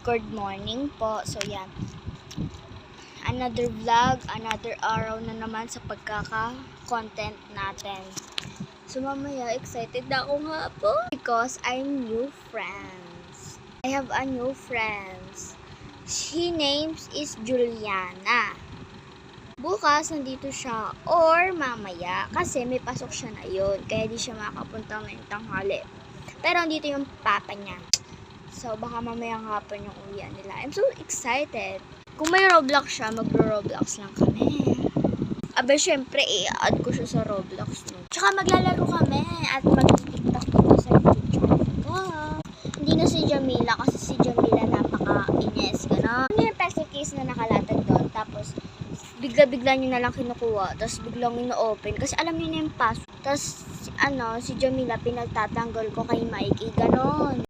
Good morning po. So yan, another vlog, another araw na naman sa pagkaka-content natin. So mamaya excited na ako nga po because I'm new friends. I have a new friends. She names is Juliana. Bukas nandito siya or mamaya kasi may pasok siya na yun. Kaya di siya makapunta ngayong tanghali. Pero andito yung papa niya. So baka mamayang hapon yung uwian nila. I'm so excited. Kung may Roblox siya, magro-Roblox lang kami. Abay, syempre, i-add ko siya sa Roblox. No? Tsaka maglalaro kami at mag-tiktok dito sa YouTube channel ko. Hindi na si Jamila kasi si Jamila napaka-ines. Gano'n. Ano yung pencil case na nakalatag doon? Tapos, bigla-bigla niyo na lang kinukuha. Tapos, biglang ino-open. Kasi alam niyo na yung password. Tapos, si Jamila, pinagtatanggol ko kay Mikey. Gano'n.